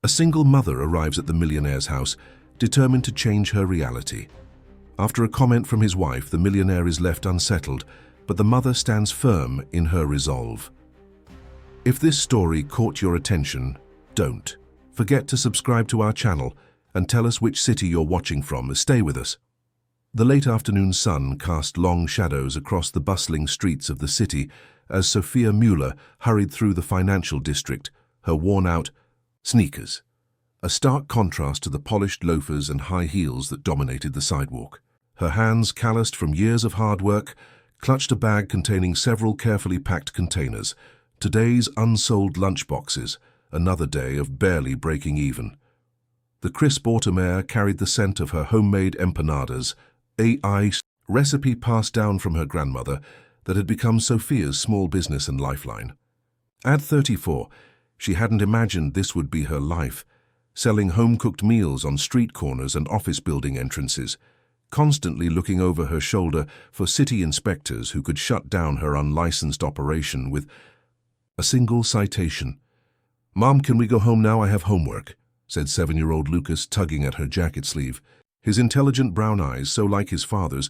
A single mother arrives at the millionaire's house, determined to change her reality. After a comment from his wife, the millionaire is left unsettled, but the mother stands firm in her resolve. If this story caught your attention, don't forget to subscribe to our channel and tell us which city you're watching from. Stay with us. The late afternoon sun cast long shadows across the bustling streets of the city as Sophia Müller hurried through the financial district, her worn-out sneakers, a stark contrast to the polished loafers and high heels that dominated the sidewalk. Her hands, calloused from years of hard work, clutched a bag containing several carefully packed containers, today's unsold lunchboxes, another day of barely breaking even. The crisp autumn air carried the scent of her homemade empanadas, a recipe passed down from her grandmother that had become Sophia's small business and lifeline. At 34, she hadn't imagined this would be her life, selling home-cooked meals on street corners and office building entrances, constantly looking over her shoulder for city inspectors who could shut down her unlicensed operation with a single citation. "Mom, can we go home now? I have homework," said 7-year-old Lucas, tugging at her jacket sleeve. His intelligent brown eyes, so like his father's,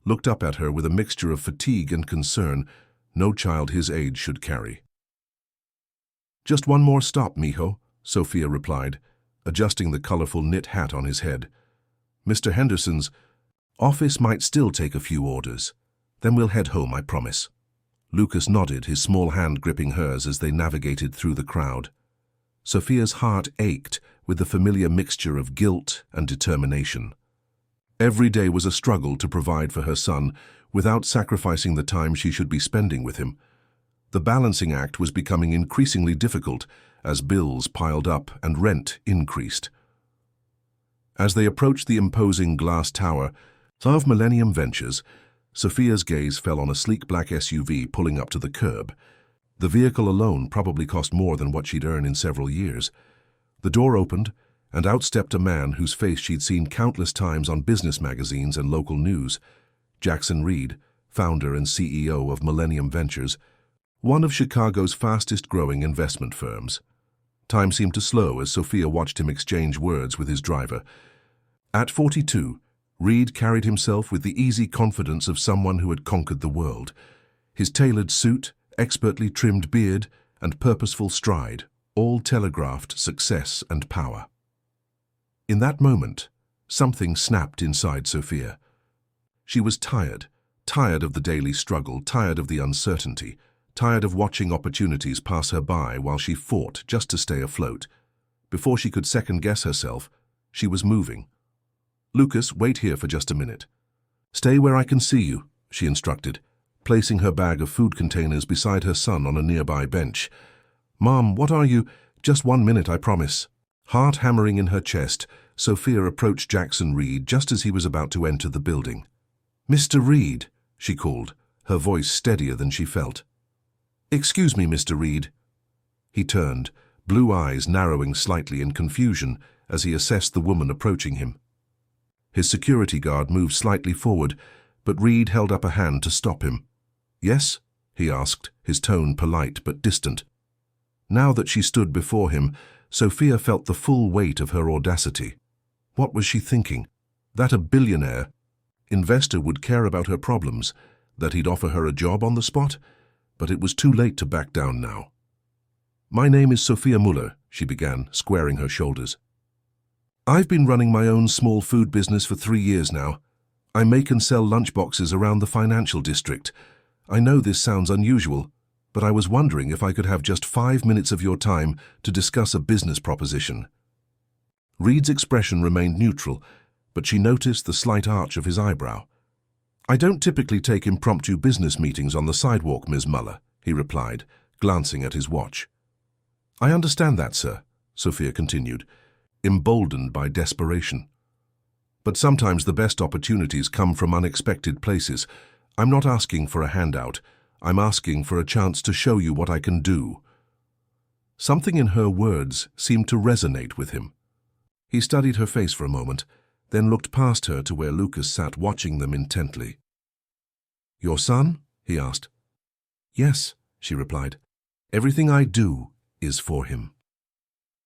looked up at her with a mixture of fatigue and concern no child his age should carry. "Just one more stop, mijo," Sophia replied, adjusting the colorful knit hat on his head. "Mr. Henderson's office might still take a few orders. Then we'll head home, I promise." Lucas nodded, his small hand gripping hers as they navigated through the crowd. Sophia's heart ached with the familiar mixture of guilt and determination. Every day was a struggle to provide for her son without sacrificing the time she should be spending with him. The balancing act was becoming increasingly difficult as bills piled up and rent increased. As they approached the imposing glass tower of Millennium Ventures, Sophia's gaze fell on a sleek black SUV pulling up to the curb. The vehicle alone probably cost more than what she'd earned in several years. The door opened, and out stepped a man whose face she'd seen countless times on business magazines and local news. Jackson Reed, founder and CEO of Millennium Ventures, one of Chicago's fastest-growing investment firms. Time seemed to slow as Sophia watched him exchange words with his driver. At 42, Reed carried himself with the easy confidence of someone who had conquered the world. His tailored suit, expertly trimmed beard, and purposeful stride all telegraphed success and power. In that moment, something snapped inside Sophia. She was tired of the daily struggle, tired of the uncertainty, tired of watching opportunities pass her by while she fought just to stay afloat. Before she could second-guess herself, she was moving. "Lucas, wait here for just a minute." "Stay where I can see you," she instructed, placing her bag of food containers beside her son on a nearby bench. "Mom, what are you?" "Just 1 minute, I promise." Heart hammering in her chest, Sophia approached Jackson Reed just as he was about to enter the building. "Mr. Reed," she called, her voice steadier than she felt. "Excuse me, Mr. Reed." He turned, blue eyes narrowing slightly in confusion as he assessed the woman approaching him. His security guard moved slightly forward, but Reed held up a hand to stop him. "Yes?" he asked, his tone polite but distant. Now that she stood before him, Sophia felt the full weight of her audacity. What was she thinking? That a billionaire investor would care about her problems, that he'd offer her a job on the spot? But it was too late to back down now. "My name is Sophia Müller," she began, squaring her shoulders. "I've been running my own small food business for 3 years now. I make and sell lunchboxes around the financial district. I know this sounds unusual, but I was wondering if I could have just 5 minutes of your time to discuss a business proposition." Reed's expression remained neutral, but she noticed the slight arch of his eyebrow. "I don't typically take impromptu business meetings on the sidewalk, Ms. Müller," he replied, glancing at his watch. "I understand that, sir," Sophia continued, emboldened by desperation. "But sometimes the best opportunities come from unexpected places. I'm not asking for a handout. I'm asking for a chance to show you what I can do." Something in her words seemed to resonate with him. He studied her face for a moment, then looked past her to where Lucas sat watching them intently. "Your son?" he asked. "Yes," she replied. "Everything I do is for him."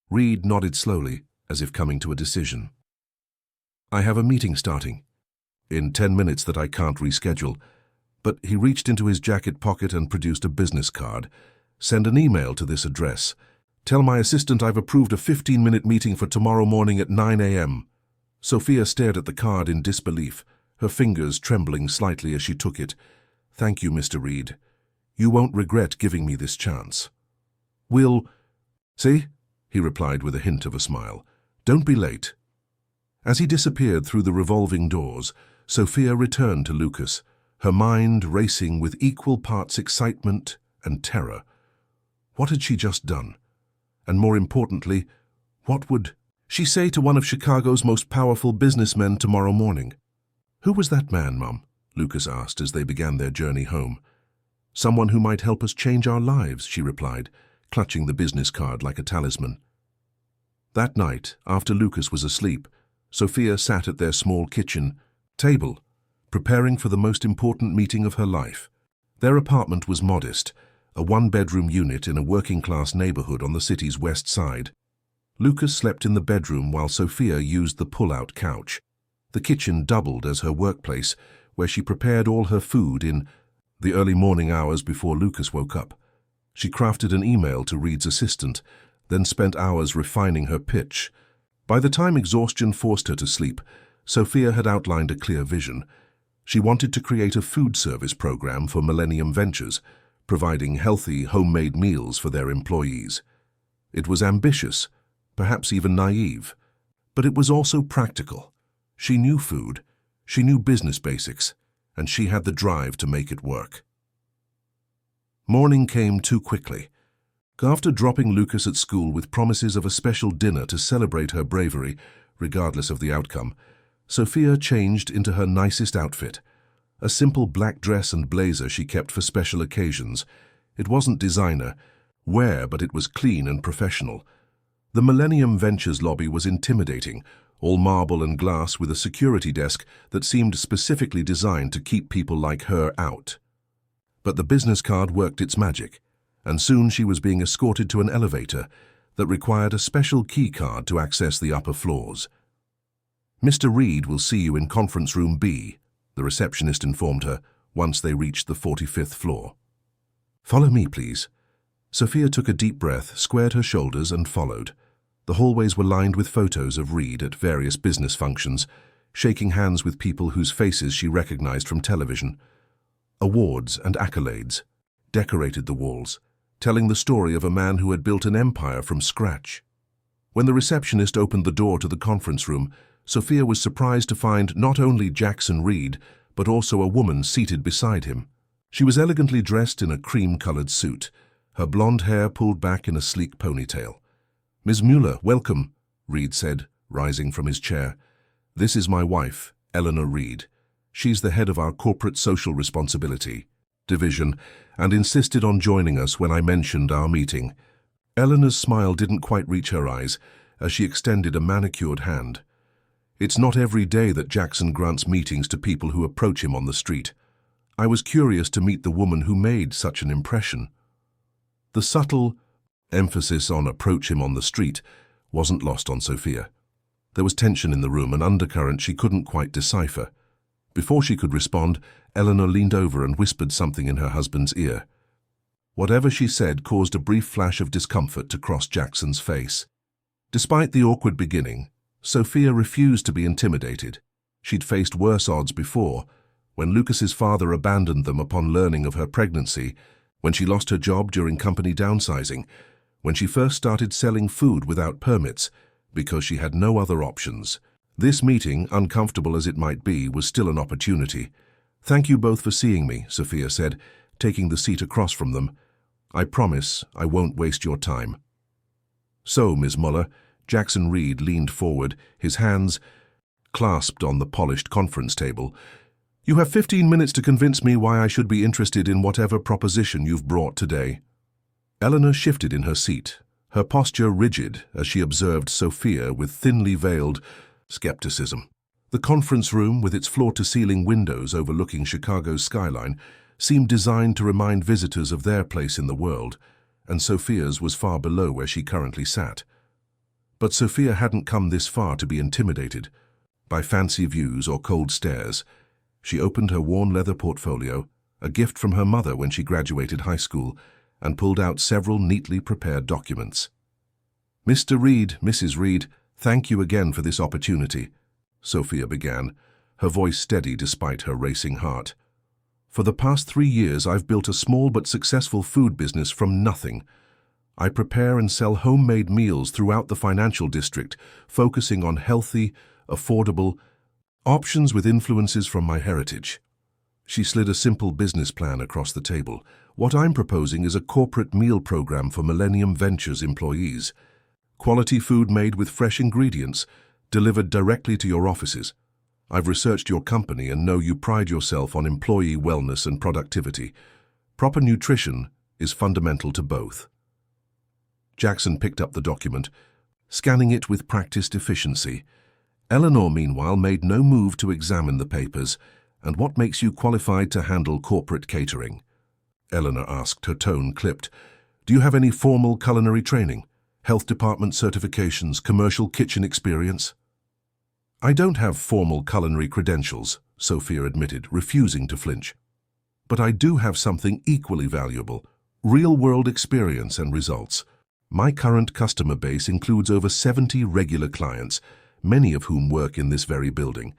Reed nodded slowly, as if coming to a decision. I have a meeting starting in 10 minutes that I can't reschedule, but he reached into his jacket pocket and produced a business card. Send an email to this address. Tell my assistant I've approved a 15-minute meeting for tomorrow morning at 9 a.m. Sophia stared at the card in disbelief, her fingers trembling slightly as she took it. Thank you, Mr. Reed. You won't regret giving me this chance. We'll... See? He replied with a hint of a smile. Don't be late. As he disappeared through the revolving doors, Sophia returned to Lucas, her mind racing with equal parts excitement and terror. What had she just done? And more importantly, what would she say to one of Chicago's most powerful businessmen tomorrow morning? Who was that man, Mum? Lucas asked as they began their journey home. Someone who might help us change our lives, she replied, clutching the business card like a talisman. That night, after Lucas was asleep, Sophia sat at their small kitchen table, preparing for the most important meeting of her life. Their apartment was modest, a one-bedroom unit in a working-class neighborhood on the city's west side. Lucas slept in the bedroom while Sophia used the pull-out couch. The kitchen doubled as her workplace, where she prepared all her food in the early morning hours before Lucas woke up. She crafted an email to Reed's assistant, then spent hours refining her pitch. By the time exhaustion forced her to sleep, Sophia had outlined a clear vision. She wanted to create a food service program for Millennium Ventures, providing healthy, homemade meals for their employees. It was ambitious, perhaps even naive, but it was also practical. She knew food, she knew business basics, and she had the drive to make it work. Morning came too quickly. After dropping Lucas at school with promises of a special dinner to celebrate her bravery, regardless of the outcome, Sophia changed into her nicest outfit. A simple black dress and blazer she kept for special occasions. It wasn't designer wear, but it was clean and professional. The Millennium Ventures lobby was intimidating, all marble and glass with a security desk that seemed specifically designed to keep people like her out. But the business card worked its magic, and soon she was being escorted to an elevator that required a special key card to access the upper floors. Mr. Reed will see you in conference room B, the receptionist informed her once they reached the 45th floor. Follow me, please. Sophia took a deep breath, squared her shoulders, and followed. The hallways were lined with photos of Reed at various business functions, shaking hands with people whose faces she recognized from television. Awards and accolades decorated the walls, telling the story of a man who had built an empire from scratch. When the receptionist opened the door to the conference room, Sophia was surprised to find not only Jackson Reed, but also a woman seated beside him. She was elegantly dressed in a cream-colored suit, her blonde hair pulled back in a sleek ponytail. Ms. Mueller, welcome, Reed said, rising from his chair. This is my wife, Eleanor Reed. She's the head of our corporate social responsibility division and insisted on joining us when I mentioned our meeting. Eleanor's smile didn't quite reach her eyes as she extended a manicured hand. It's not every day that Jackson grants meetings to people who approach him on the street. I was curious to meet the woman who made such an impression. The subtle emphasis on approach him on the street wasn't lost on Sophia. There was tension in the room, an undercurrent she couldn't quite decipher. Before she could respond, Eleanor leaned over and whispered something in her husband's ear. Whatever she said caused a brief flash of discomfort to cross Jackson's face. Despite the awkward beginning, Sophia refused to be intimidated. She'd faced worse odds before, when Lucas's father abandoned them upon learning of her pregnancy, when she lost her job during company downsizing, when she first started selling food without permits because she had no other options. This meeting, uncomfortable as it might be, was still an opportunity. Thank you both for seeing me, Sophia said, taking the seat across from them. I promise I won't waste your time. So, Ms. Mueller, Jackson Reed leaned forward, his hands clasped on the polished conference table. You have 15 minutes to convince me why I should be interested in whatever proposition you've brought today. Eleanor shifted in her seat, her posture rigid as she observed Sophia with thinly veiled skepticism. The conference room, with its floor-to-ceiling windows overlooking Chicago's skyline, seemed designed to remind visitors of their place in the world, and Sophia's was far below where she currently sat. But Sophia hadn't come this far to be intimidated by fancy views or cold stares. She opened her worn leather portfolio, a gift from her mother when she graduated high school, and pulled out several neatly prepared documents. "Mr. Reed, Mrs. Reed, thank you again for this opportunity," Sophia began, her voice steady despite her racing heart. "For the past 3 years, I've built a small but successful food business from nothing. I prepare and sell homemade meals throughout the financial district, focusing on healthy, affordable options with influences from my heritage." She slid a simple business plan across the table. "What I'm proposing is a corporate meal program for Millennium Ventures employees. Quality food made with fresh ingredients, delivered directly to your offices. I've researched your company and know you pride yourself on employee wellness and productivity. Proper nutrition is fundamental to both." Jackson picked up the document, scanning it with practiced efficiency. Eleanor, meanwhile, made no move to examine the papers. "And what makes you qualified to handle corporate catering?" Eleanor asked, her tone clipped. "Do you have any formal culinary training? Health department certifications, commercial kitchen experience?" "I don't have formal culinary credentials," Sophia admitted, refusing to flinch. "But I do have something equally valuable, real-world experience and results. My current customer base includes over 70 regular clients, many of whom work in this very building.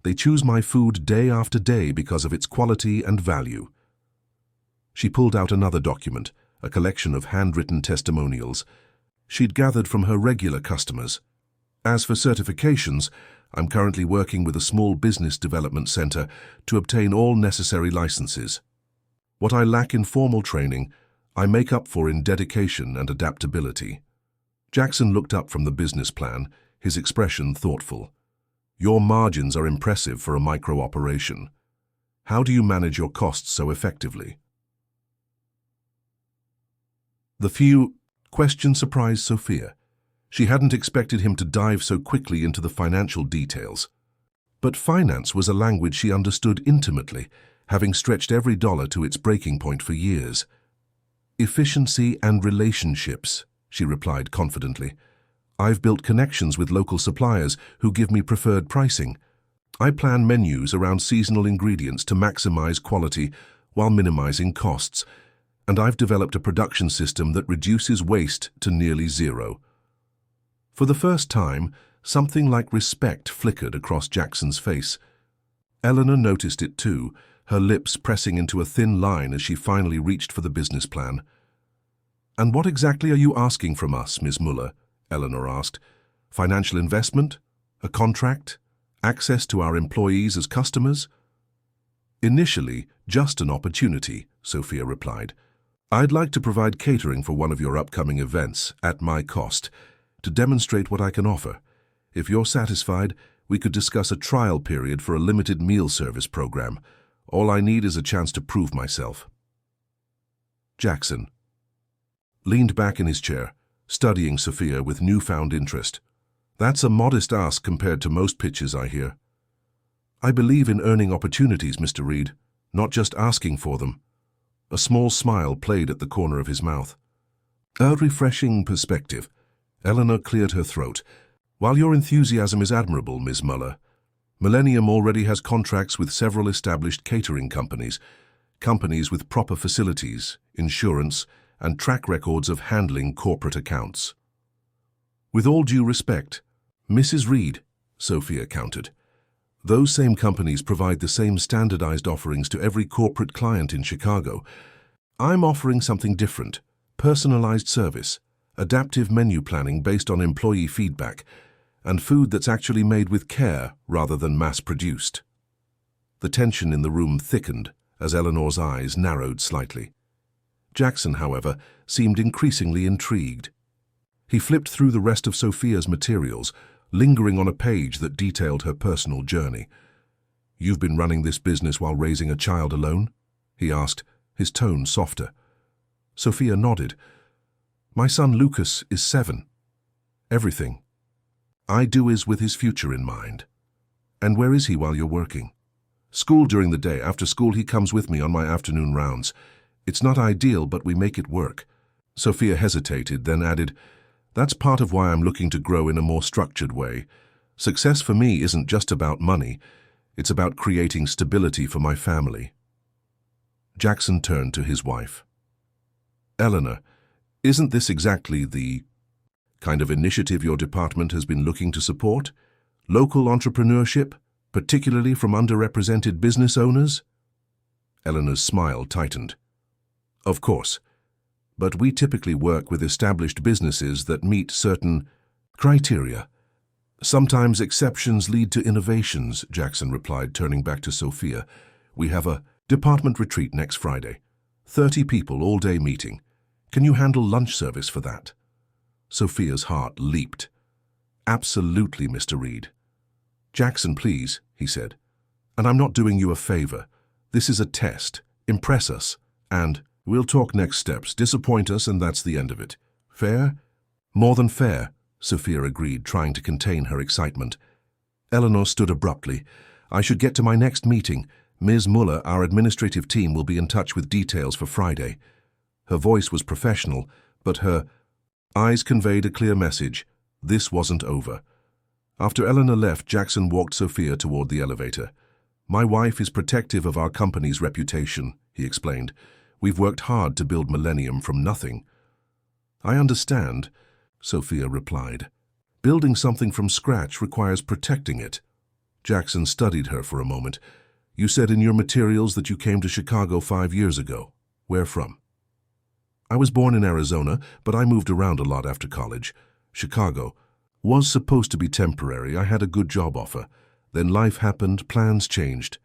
They choose my food day after day because of its quality and value." She pulled out another document, a collection of handwritten testimonials she'd gathered from her regular customers. "As for certifications, I'm currently working with a small business development center to obtain all necessary licenses. What I lack in formal training, I make up for in dedication and adaptability." Jackson looked up from the business plan, his expression thoughtful. "Your margins are impressive for a micro-operation. How do you manage your costs so effectively?" The few questions surprised Sophia. She hadn't expected him to dive so quickly into the financial details. But finance was a language she understood intimately, having stretched every dollar to its breaking point for years. "Efficiency and relationships," she replied confidently. "I've built connections with local suppliers who give me preferred pricing. I plan menus around seasonal ingredients to maximize quality while minimizing costs. And I've developed a production system that reduces waste to nearly zero." For the first time, something like respect flickered across Jackson's face. Eleanor noticed it too, her lips pressing into a thin line as she finally reached for the business plan. "And what exactly are you asking from us, Ms. Muller?" Eleanor asked. "Financial investment? A contract? Access to our employees as customers?" "Initially, just an opportunity," Sophia replied. "I'd like to provide catering for one of your upcoming events, at my cost, to demonstrate what I can offer. If you're satisfied, we could discuss a trial period for a limited meal service program. All I need is a chance to prove myself." Jackson leaned back in his chair, studying Sophia with newfound interest. "That's a modest ask compared to most pitches I hear." "I believe in earning opportunities, Mr. Reed, not just asking for them." A small smile played at the corner of his mouth. "A refreshing perspective." Eleanor cleared her throat. "While your enthusiasm is admirable, Ms. Muller, Millennium already has contracts with several established catering companies with proper facilities, insurance, and track records of handling corporate accounts." "With all due respect, Mrs. Reed," Sophia countered, "those same companies provide the same standardized offerings to every corporate client in Chicago. I'm offering something different: personalized service, adaptive menu planning based on employee feedback, and food that's actually made with care rather than mass-produced." The tension in the room thickened as Eleanor's eyes narrowed slightly. Jackson, however, seemed increasingly intrigued. He flipped through the rest of Sophia's materials, lingering on a page that detailed her personal journey. "You've been running this business while raising a child alone?" he asked, his tone softer. Sophia nodded. "My son Lucas is 7. Everything I do is with his future in mind." "And where is he while you're working?" "School during the day. After school he comes with me on my afternoon rounds. It's not ideal, but we make it work." Sophia hesitated, then added, That's part of why I'm looking to grow in a more structured way. Success for me isn't just about money, it's about creating stability for my family. Jackson turned to his wife. Eleanor, isn't this exactly the kind of initiative your department has been looking to support? Local entrepreneurship, particularly from underrepresented business owners? Eleanor's smile tightened. Of course, but we typically work with established businesses that meet certain criteria. Sometimes exceptions lead to innovations, Jackson replied, turning back to Sophia. We have a department retreat next Friday. 30 people, all-day meeting. Can you handle lunch service for that? Sophia's heart leaped. Absolutely, Mr. Reed. Jackson, please, he said. And I'm not doing you a favor. This is a test. Impress us. And we'll talk next steps. Disappoint us, and that's the end of it. Fair? More than fair, Sophia agreed, trying to contain her excitement. Eleanor stood abruptly. I should get to my next meeting. Ms. Muller, our administrative team, will be in touch with details for Friday. Her voice was professional, but her eyes conveyed a clear message. This wasn't over. After Eleanor left, Jackson walked Sophia toward the elevator. My wife is protective of our company's reputation, he explained. We've worked hard to build Millennium from nothing. I understand, Sophia replied. Building something from scratch requires protecting it. Jackson studied her for a moment. You said in your materials that you came to Chicago 5 years ago. Where from? I was born in Arizona, but I moved around a lot after college. Chicago was supposed to be temporary. I had a good job offer. Then life happened, plans changed.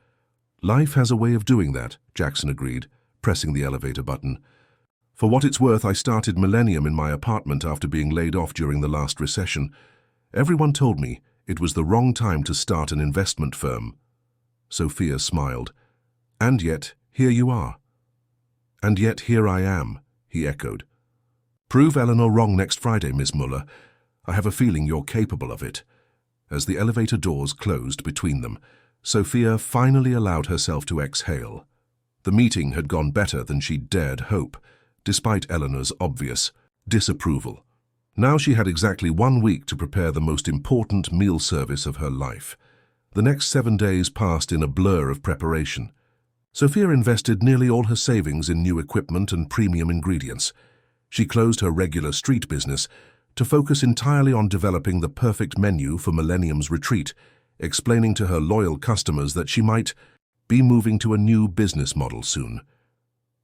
Life has a way of doing that, Jackson agreed, pressing the elevator button. For what it's worth, I started Millennium in my apartment after being laid off during the last recession. Everyone told me it was the wrong time to start an investment firm. Sophia smiled. And yet, here you are. And yet, here I am, he echoed. Prove Eleanor wrong next Friday, Miss Muller. I have a feeling you're capable of it. As the elevator doors closed between them, Sophia finally allowed herself to exhale. The meeting had gone better than she'd dared hope, despite Eleanor's obvious disapproval. Now she had exactly 1 week to prepare the most important meal service of her life. The next 7 days passed in a blur of preparation. Sophia invested nearly all her savings in new equipment and premium ingredients. She closed her regular street business to focus entirely on developing the perfect menu for Millennium's retreat, explaining to her loyal customers that she might be moving to a new business model soon.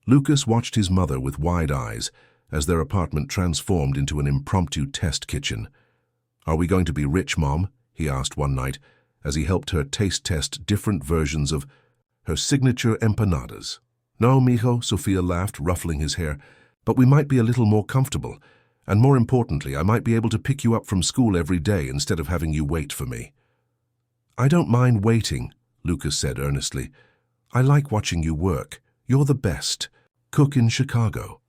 Lucas watched his mother with wide eyes as their apartment transformed into an impromptu test kitchen. Are we going to be rich, Mom? He asked one night as he helped her taste test different versions of her signature empanadas. No, mijo, Sophia laughed, ruffling his hair, but we might be a little more comfortable. And more importantly, I might be able to pick you up from school every day instead of having you wait for me. I don't mind waiting, Lucas said earnestly. I like watching you work. You're the best cook in Chicago.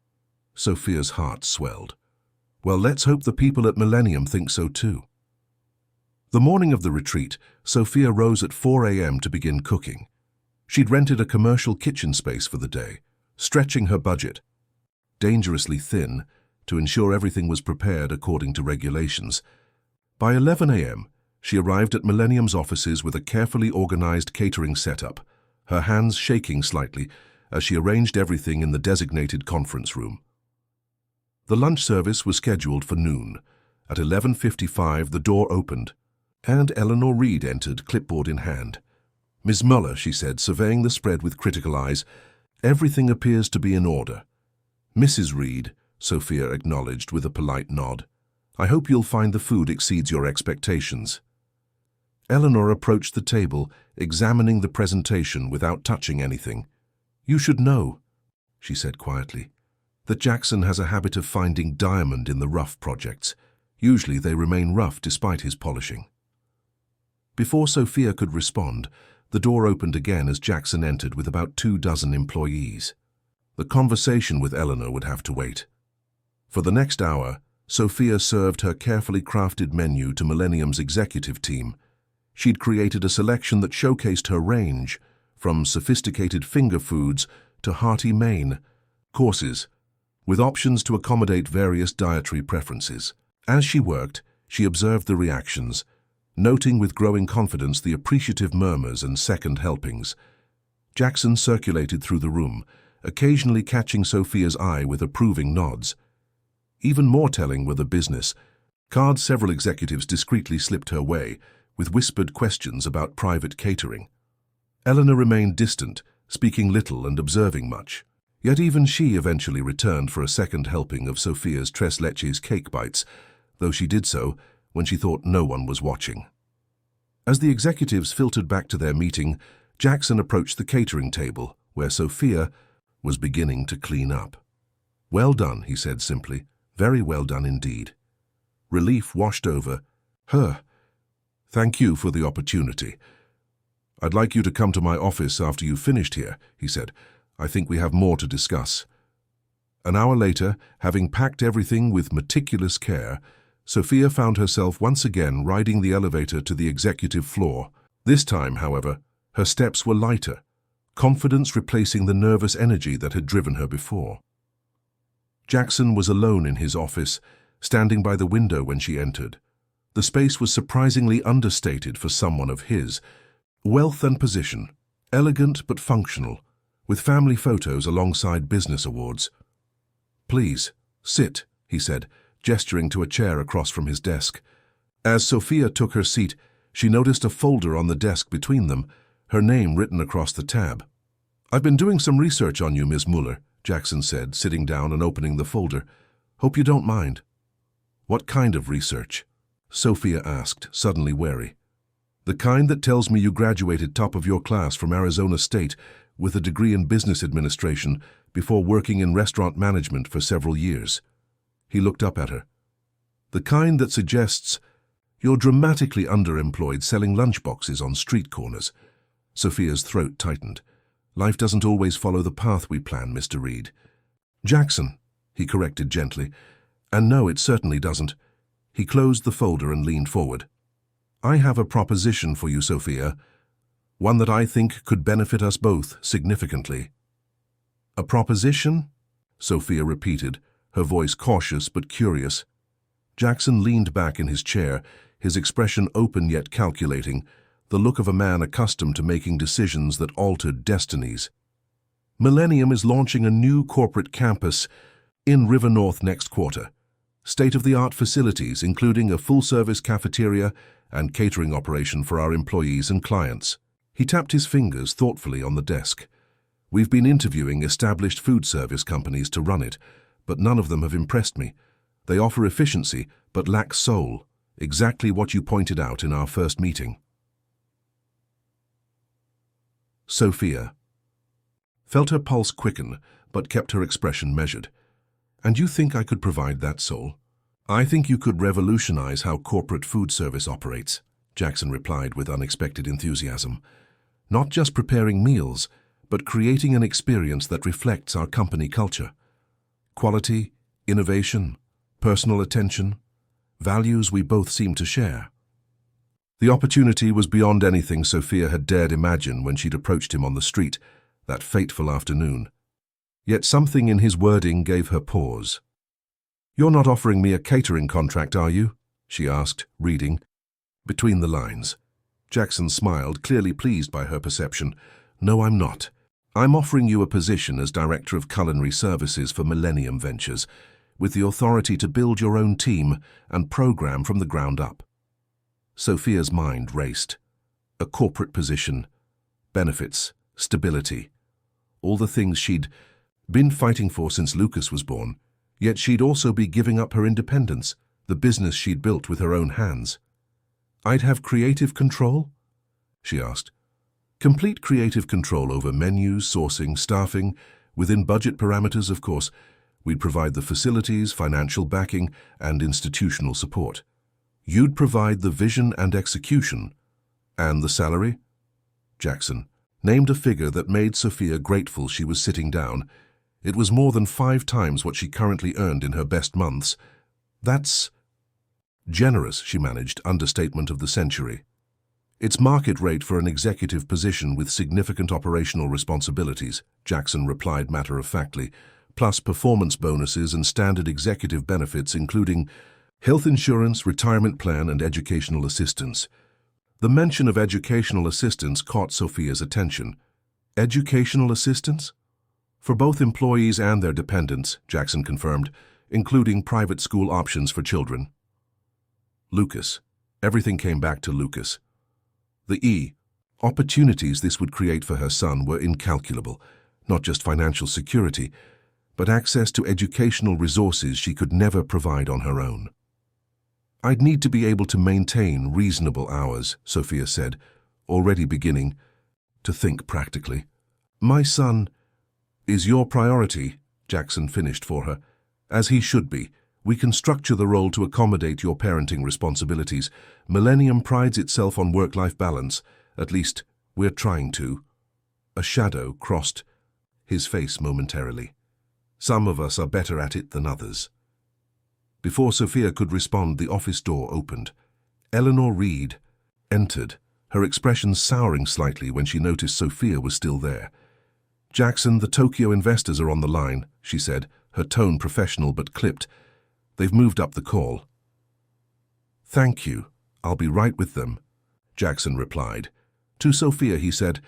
Sophia's heart swelled. Well, let's hope the people at Millennium think so too. The morning of the retreat, Sophia rose at 4 a.m. to begin cooking. She'd rented a commercial kitchen space for the day, stretching her budget, dangerously thin, to ensure everything was prepared according to regulations. By 11 a.m., she arrived at Millennium's offices with a carefully organized catering setup, her hands shaking slightly as she arranged everything in the designated conference room. The lunch service was scheduled for noon. At 11:55, the door opened, and Eleanor Reed entered, clipboard in hand. Ms. Muller, she said, surveying the spread with critical eyes, everything appears to be in order. Mrs. Reed, Sophia acknowledged with a polite nod. I hope you'll find the food exceeds your expectations. Eleanor approached the table, examining the presentation without touching anything. You should know, she said quietly, that Jackson has a habit of finding diamond in the rough projects. Usually they remain rough despite his polishing. Before Sophia could respond, the door opened again as Jackson entered with about 24 employees. The conversation with Eleanor would have to wait. For the next hour, Sophia served her carefully crafted menu to Millennium's executive team. She'd created a selection that showcased her range, from sophisticated finger foods to hearty main courses, with options to accommodate various dietary preferences. As she worked, she observed the reactions, noting with growing confidence the appreciative murmurs and second helpings. Jackson circulated through the room, occasionally catching Sophia's eye with approving nods. Even more telling were the business cards several executives discreetly slipped her way, with whispered questions about private catering. Eleanor remained distant, speaking little and observing much. Yet even she eventually returned for a second helping of Sophia's tres leches cake bites, though she did so when she thought no one was watching. As the executives filtered back to their meeting, Jackson approached the catering table, where Sophia was beginning to clean up. "Well done," he said simply. "Very well done indeed." Relief washed over her. "Thank you for the opportunity. I'd like you to come to my office after you've finished here," he said. "I think we have more to discuss." An hour later, having packed everything with meticulous care, Sophia found herself once again riding the elevator to the executive floor. This time, however, her steps were lighter, confidence replacing the nervous energy that had driven her before. Jackson was alone in his office, standing by the window when she entered. The space was surprisingly understated for someone of his wealth and position, elegant but functional, with family photos alongside business awards. "Please, sit," he said, gesturing to a chair across from his desk. As Sophia took her seat, she noticed a folder on the desk between them, her name written across the tab. "I've been doing some research on you, Miss Muller," Jackson said, sitting down and opening the folder. "Hope you don't mind." "What kind of research?" Sophia asked, suddenly wary. "The kind that tells me you graduated top of your class from Arizona State with a degree in business administration before working in restaurant management for several years." He looked up at her. "The kind that suggests you're dramatically underemployed selling lunchboxes on street corners." Sophia's throat tightened. "Life doesn't always follow the path we plan, Mr. Reed." "Jackson," he corrected gently. "And no, it certainly doesn't." He closed the folder and leaned forward. "I have a proposition for you, Sophia, one that I think could benefit us both significantly." "A proposition?" Sophia repeated, her voice cautious but curious. Jackson leaned back in his chair, his expression open yet calculating, the look of a man accustomed to making decisions that altered destinies. "Millennium is launching a new corporate campus in River North next quarter. State-of-the-art facilities, including a full-service cafeteria and catering operation for our employees and clients." He tapped his fingers thoughtfully on the desk. "We've been interviewing established food service companies to run it, but none of them have impressed me. They offer efficiency, but lack soul, exactly what you pointed out in our first meeting." Sophia felt her pulse quicken, but kept her expression measured. "And you think I could provide that soul?" "I think you could revolutionize how corporate food service operates," Jackson replied with unexpected enthusiasm. "Not just preparing meals, but creating an experience that reflects our company culture. Quality, innovation, personal attention, values we both seem to share." The opportunity was beyond anything Sophia had dared imagine when she'd approached him on the street that fateful afternoon. Yet something in his wording gave her pause. "You're not offering me a catering contract, are you?" she asked, reading between the lines. Jackson smiled, clearly pleased by her perception. "No, I'm not. I'm offering you a position as Director of Culinary Services for Millennium Ventures, with the authority to build your own team and program from the ground up." Sophia's mind raced. A corporate position, benefits, stability, all the things she'd been fighting for since Lucas was born, yet she'd also be giving up her independence, the business she'd built with her own hands. "I'd have creative control?" she asked. "Complete creative control over menus, sourcing, staffing, within budget parameters, of course. We'd provide the facilities, financial backing, and institutional support. You'd provide the vision and execution. And the salary?" Jackson named a figure that made Sophia grateful she was sitting down. It was more than 5 times what she currently earned in her best months. "That's generous," she managed, understatement of the century. "It's market rate for an executive position with significant operational responsibilities," Jackson replied matter-of-factly, "plus performance bonuses and standard executive benefits including Health insurance, retirement plan, and educational assistance. The mention of educational assistance caught Sophia's attention. Educational assistance? For both employees and their dependents, Jackson confirmed, including private school options for children. Lucas. Everything came back to Lucas. The opportunities this would create for her son were incalculable, not just financial security, but access to educational resources she could never provide on her own. I'd need to be able to maintain reasonable hours, Sophia said, already beginning to think practically. My son is your priority, Jackson finished for her. As he should be. We can structure the role to accommodate your parenting responsibilities. Millennium prides itself on work-life balance. At least, we're trying to. A shadow crossed his face momentarily. Some of us are better at it than others. Before Sophia could respond, the office door opened. Eleanor Reed entered, her expression souring slightly when she noticed Sophia was still there. Jackson, the Tokyo investors are on the line, she said, her tone professional but clipped. They've moved up the call. Thank you. I'll be right with them, Jackson replied. To Sophia, he said,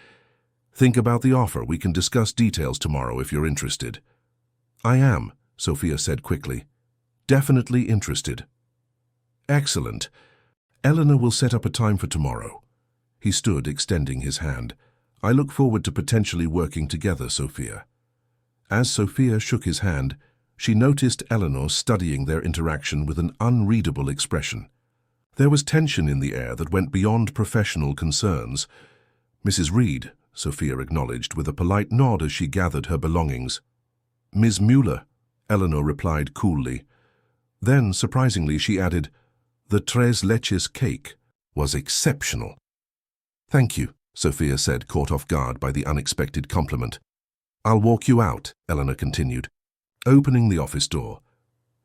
think about the offer. We can discuss details tomorrow if you're interested. I am, Sophia said quickly. Definitely interested. Excellent. Eleanor will set up a time for tomorrow. He stood, extending his hand. I look forward to potentially working together, Sophia. As Sophia shook his hand, she noticed Eleanor studying their interaction with an unreadable expression. There was tension in the air that went beyond professional concerns. Mrs. Reed, Sophia acknowledged with a polite nod as she gathered her belongings. Ms. Mueller, Eleanor replied coolly. Then, surprisingly, she added, the tres leches cake was exceptional. Thank you, Sophia said, caught off guard by the unexpected compliment. I'll walk you out, Eleanor continued, opening the office door.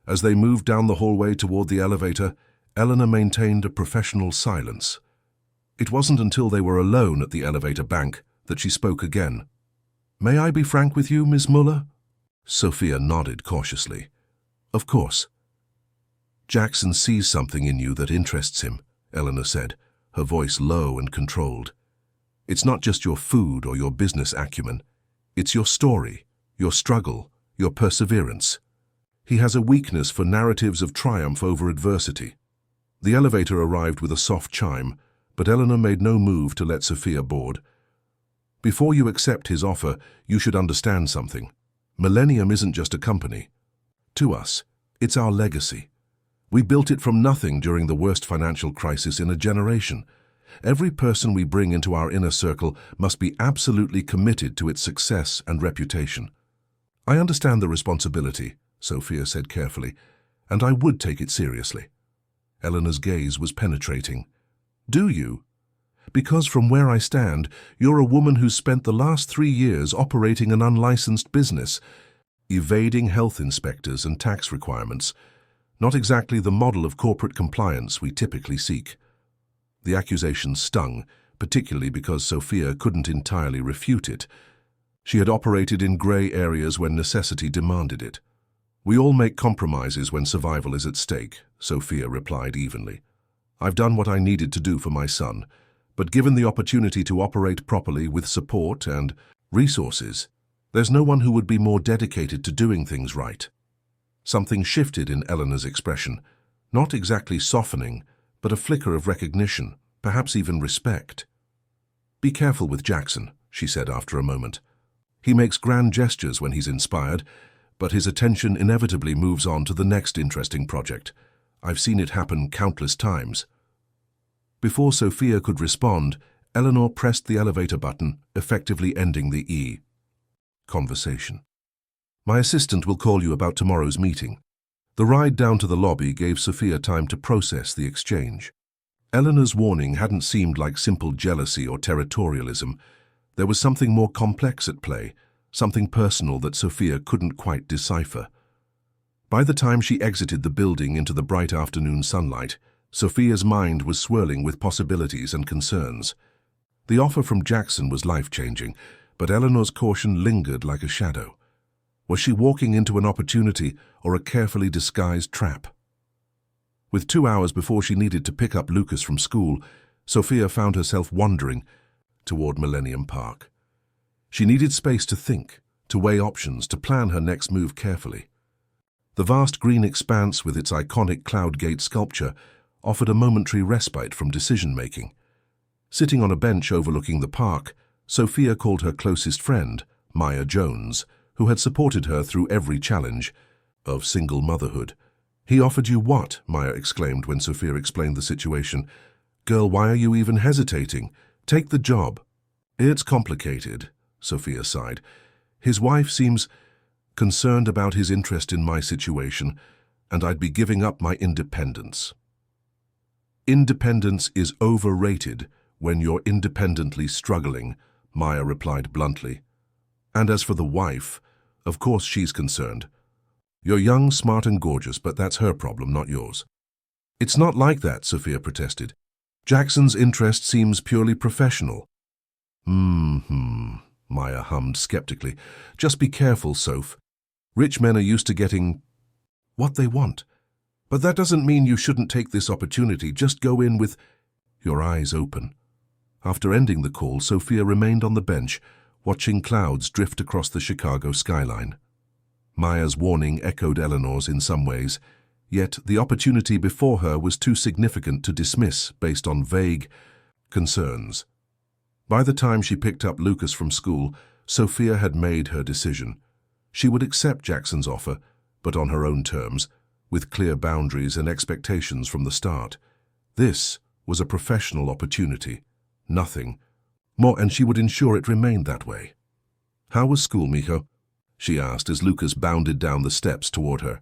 As they moved down the hallway toward the elevator, Eleanor maintained a professional silence. It wasn't until they were alone at the elevator bank that she spoke again. May I be frank with you, Miss Mueller? Sophia nodded cautiously. Of course. Jackson sees something in you that interests him, Eleanor said, her voice low and controlled. It's not just your food or your business acumen. It's your story, your struggle, your perseverance. He has a weakness for narratives of triumph over adversity. The elevator arrived with a soft chime, but Eleanor made no move to let Sophia board. Before you accept his offer, you should understand something. Millennium isn't just a company. To us, it's our legacy. We built it from nothing during the worst financial crisis in a generation. Every person we bring into our inner circle must be absolutely committed to its success and reputation. I understand the responsibility, Sophia said carefully, and I would take it seriously. Eleanor's gaze was penetrating. Do you? Because from where I stand, you're a woman who's spent the last 3 years operating an unlicensed business, evading health inspectors and tax requirements. Not exactly the model of corporate compliance we typically seek. The accusation stung, particularly because Sophia couldn't entirely refute it. She had operated in grey areas when necessity demanded it. We all make compromises when survival is at stake, Sophia replied evenly. I've done what I needed to do for my son, but given the opportunity to operate properly with support and resources, there's no one who would be more dedicated to doing things right. Something shifted in Eleanor's expression, not exactly softening, but a flicker of recognition, perhaps even respect. Be careful with Jackson, she said after a moment. He makes grand gestures when he's inspired, but his attention inevitably moves on to the next interesting project. I've seen it happen countless times. Before Sophia could respond, Eleanor pressed the elevator button, effectively ending the conversation. My assistant will call you about tomorrow's meeting. The ride down to the lobby gave Sophia time to process the exchange. Eleanor's warning hadn't seemed like simple jealousy or territorialism. There was something more complex at play, something personal that Sophia couldn't quite decipher. By the time she exited the building into the bright afternoon sunlight, Sophia's mind was swirling with possibilities and concerns. The offer from Jackson was life-changing, but Eleanor's caution lingered like a shadow. Was she walking into an opportunity or a carefully disguised trap? With 2 hours before she needed to pick up Lucas from school, Sophia found herself wandering toward Millennium Park. She needed space to think, to weigh options, to plan her next move carefully. The vast green expanse with its iconic cloud gate sculpture offered a momentary respite from decision-making. Sitting on a bench overlooking the park, Sophia called her closest friend, Maya Jones, who had supported her through every challenge of single motherhood. "He offered you what?" Maya exclaimed when Sophia explained the situation. "Girl, why are you even hesitating? Take the job." "It's complicated," Sophia sighed. "His wife seems concerned about his interest in my situation, and I'd be giving up my independence." "Independence is overrated when you're independently struggling," Maya replied bluntly. "And as for the wife, of course she's concerned. You're young, smart and gorgeous, but that's her problem, not yours." "It's not like that," Sophia protested. "Jackson's interest seems purely professional." Maya hummed skeptically. "Just be careful, Soph. Rich men are used to getting what they want. But that doesn't mean you shouldn't take this opportunity. Just go in with your eyes open." After ending the call, Sophia remained on the bench, watching clouds drift across the Chicago skyline. Maya's warning echoed Eleanor's in some ways, yet the opportunity before her was too significant to dismiss based on vague concerns. By the time she picked up Lucas from school, Sophia had made her decision. She would accept Jackson's offer, but on her own terms, with clear boundaries and expectations from the start. This was a professional opportunity, nothing more, and she would ensure it remained that way. "How was school, Mijo?" she asked as Lucas bounded down the steps toward her.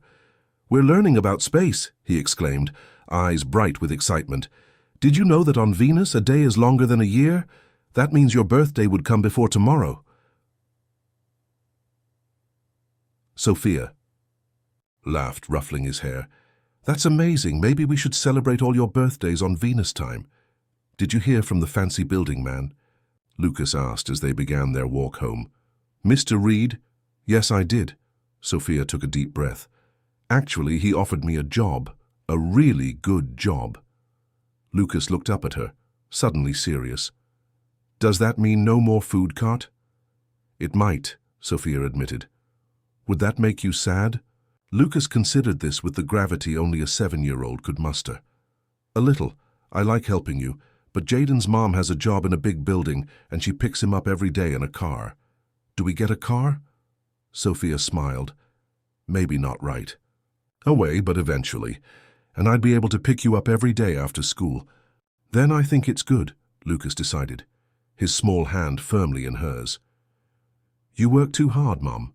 "We're learning about space," he exclaimed, eyes bright with excitement. "Did you know that on Venus a day is longer than a year? That means your birthday would come before tomorrow." Sophia laughed, ruffling his hair. "That's amazing. Maybe we should celebrate all your birthdays on Venus time." "Did you hear from the fancy building man?" Lucas asked as they began their walk home. "Mr. Reed?" "Yes, I did." Sophia took a deep breath. "Actually, he offered me a job, a really good job." Lucas looked up at her, suddenly serious. "Does that mean no more food cart?" "It might," Sophia admitted. "Would that make you sad?" Lucas considered this with the gravity only a 7-year-old could muster. "A little. I like helping you, but Jaden's mom has a job in a big building and she picks him up every day in a car. Do we get a car?" Sophia smiled. "Maybe not right away, but eventually. And I'd be able to pick you up every day after school." "Then I think it's good," Lucas decided, his small hand firmly in hers. "You work too hard, Mom."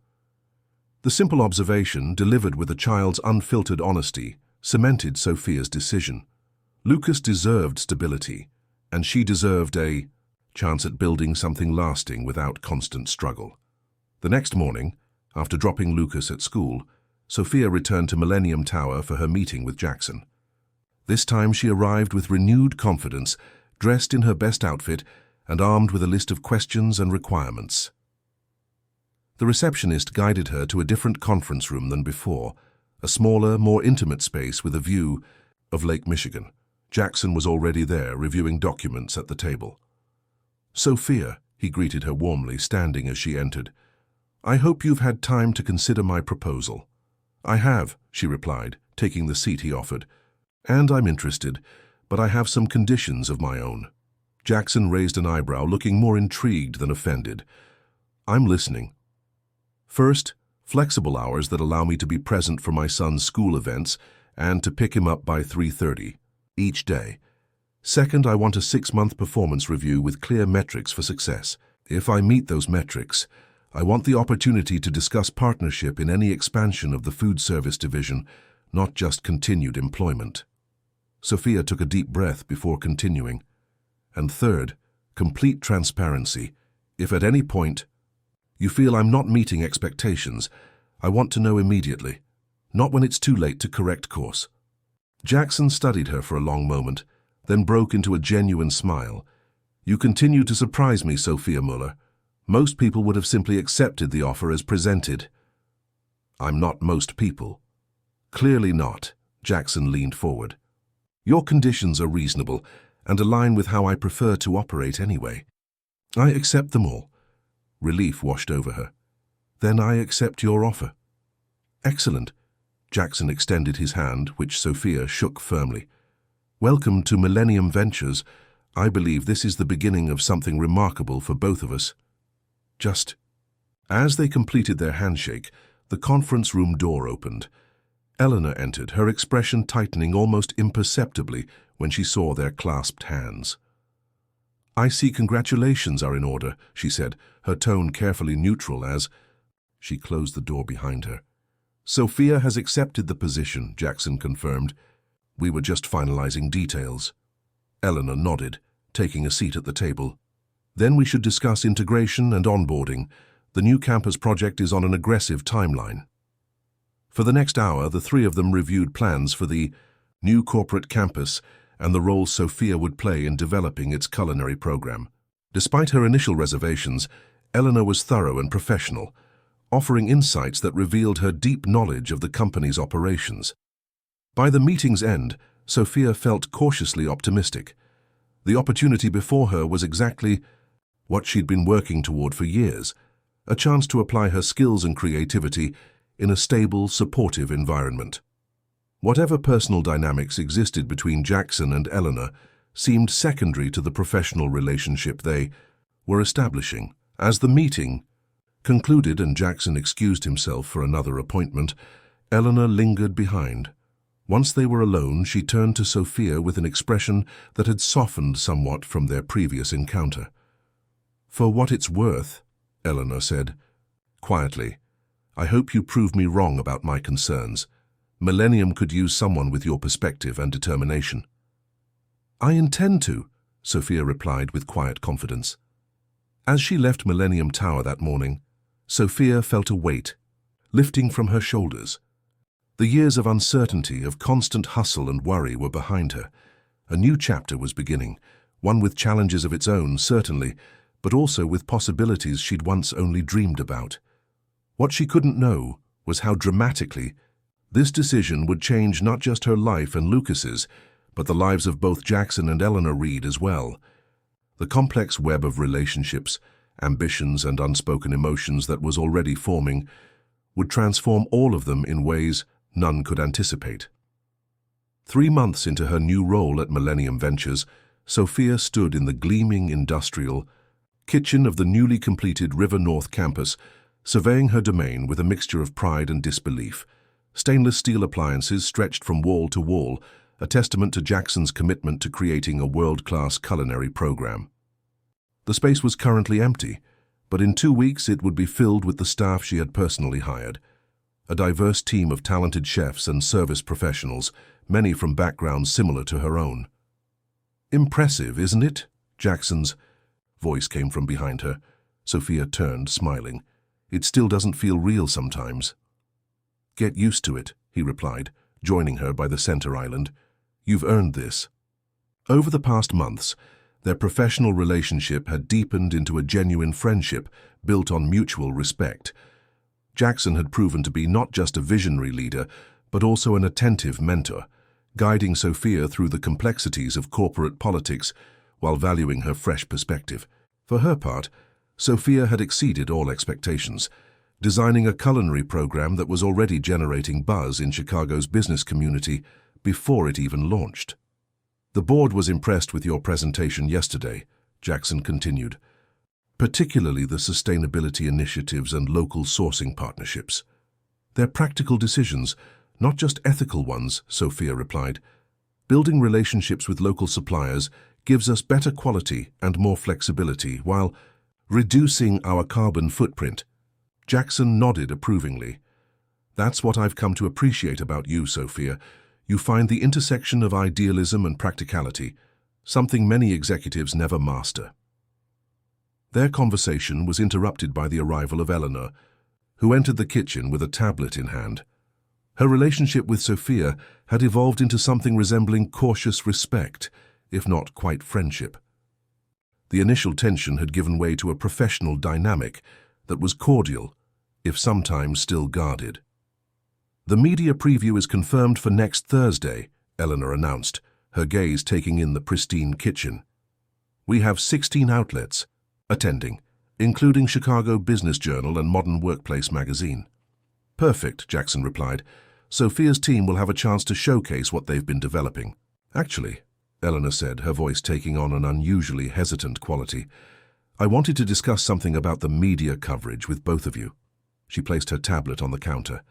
The simple observation, delivered with a child's unfiltered honesty, cemented Sophia's decision. Lucas deserved stability, and she deserved a chance at building something lasting without constant struggle. The next morning, after dropping Lucas at school, Sophia returned to Millennium Tower for her meeting with Jackson. This time she arrived with renewed confidence, dressed in her best outfit and armed with a list of questions and requirements. The receptionist guided her to a different conference room than before, a smaller, more intimate space with a view of Lake Michigan. Jackson was already there, reviewing documents at the table. "Sophia," he greeted her warmly, standing as she entered. "I hope you've had time to consider my proposal." "I have," she replied, taking the seat he offered. "And I'm interested, but I have some conditions of my own." Jackson raised an eyebrow, looking more intrigued than offended. "I'm listening." "First, flexible hours that allow me to be present for my son's school events and to pick him up by 3:30 each day. Second, I want a 6-month performance review with clear metrics for success. If I meet those metrics, I want the opportunity to discuss partnership in any expansion of the food service division, not just continued employment." Sophia took a deep breath before continuing. "And third, complete transparency. If at any point you feel I'm not meeting expectations, I want to know immediately, not when it's too late to correct course." Jackson studied her for a long moment, then broke into a genuine smile. "You continue to surprise me, Sophia Muller. Most people would have simply accepted the offer as presented." "I'm not most people." "Clearly not." Jackson leaned forward. Your conditions are reasonable and align with how I prefer to operate anyway. I accept them all. Relief washed over her. Then I accept your offer. Excellent. Jackson extended his hand, which Sophia shook firmly. Welcome to Millennium Ventures. I believe this is the beginning of something remarkable for both of us. Just as they completed their handshake, the conference room door opened. Eleanor entered, her expression tightening almost imperceptibly when she saw their clasped hands. I see congratulations are in order, she said, her tone carefully neutral as she closed the door behind her. Sophia has accepted the position, Jackson confirmed. We were just finalizing details. Eleanor nodded, taking a seat at the table. Then we should discuss integration and onboarding. The new campus project is on an aggressive timeline. For the next hour, the three of them reviewed plans for the new corporate campus and the role Sophia would play in developing its culinary program. Despite her initial reservations, Eleanor was thorough and professional, offering insights that revealed her deep knowledge of the company's operations. By the meeting's end, Sophia felt cautiously optimistic. The opportunity before her was exactly what she'd been working toward for years, a chance to apply her skills and creativity in a stable, supportive environment. Whatever personal dynamics existed between Jackson and Eleanor seemed secondary to the professional relationship they were establishing. As the meeting concluded and Jackson excused himself for another appointment, Eleanor lingered behind. Once they were alone, she turned to Sophia with an expression that had softened somewhat from their previous encounter. For what it's worth, Eleanor said, quietly, I hope you prove me wrong about my concerns. Millennium could use someone with your perspective and determination. I intend to, Sophia replied with quiet confidence. As she left Millennium Tower that morning, Sophia felt a weight lifting from her shoulders. The years of uncertainty, of constant hustle and worry were behind her. A new chapter was beginning, one with challenges of its own, certainly, but also with possibilities she'd once only dreamed about. What she couldn't know was how dramatically this decision would change not just her life and Lucas's, but the lives of both Jackson and Eleanor Reed as well. The complex web of relationships, ambitions, and unspoken emotions that was already forming would transform all of them in ways none could anticipate. 3 months into her new role at Millennium Ventures, Sophia stood in the gleaming industrial kitchen of the newly completed River North campus, surveying her domain with a mixture of pride and disbelief. Stainless steel appliances stretched from wall to wall, a testament to Jackson's commitment to creating a world-class culinary program. The space was currently empty, but in 2 weeks it would be filled with the staff she had personally hired. A diverse team of talented chefs and service professionals, many from backgrounds similar to her own. Impressive, isn't it? Jackson's voice came from behind her. Sophia turned, smiling. It still doesn't feel real sometimes. Get used to it, he replied, joining her by the center island. You've earned this. Over the past months, their professional relationship had deepened into a genuine friendship built on mutual respect. Jackson had proven to be not just a visionary leader, but also an attentive mentor, guiding Sophia through the complexities of corporate politics while valuing her fresh perspective. For her part, Sophia had exceeded all expectations, designing a culinary program that was already generating buzz in Chicago's business community before it even launched. The board was impressed with your presentation yesterday, Jackson continued, particularly the sustainability initiatives and local sourcing partnerships. They're practical decisions, not just ethical ones, Sophia replied. Building relationships with local suppliers gives us better quality and more flexibility while reducing our carbon footprint. Jackson nodded approvingly. That's what I've come to appreciate about you, Sophia. You find the intersection of idealism and practicality, something many executives never master. Their conversation was interrupted by the arrival of Eleanor, who entered the kitchen with a tablet in hand. Her relationship with Sophia had evolved into something resembling cautious respect, if not quite friendship. The initial tension had given way to a professional dynamic that was cordial, if sometimes still guarded. The media preview is confirmed for next Thursday, Eleanor announced, her gaze taking in the pristine kitchen. "We have 16 outlets attending, including Chicago Business Journal and Modern Workplace magazine." "Perfect," Jackson replied. "Sophia's team will have a chance to showcase what they've been developing." "Actually," Eleanor said, her voice taking on an unusually hesitant quality, "I wanted to discuss something about the media coverage with both of you." She placed her tablet on the counter.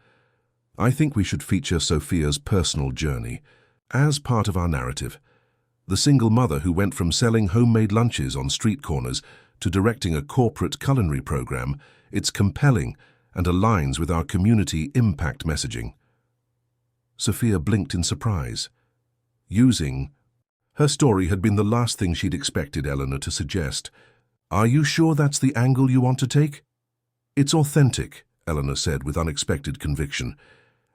"I think we should feature Sophia's personal journey as part of our narrative. The single mother who went from selling homemade lunches on street corners to directing a corporate culinary program. It's compelling and aligns with our community impact messaging." Sophia blinked in surprise. Her story had been the last thing she'd expected Eleanor to suggest. "Are you sure that's the angle you want to take?" "It's authentic," Eleanor said with unexpected conviction.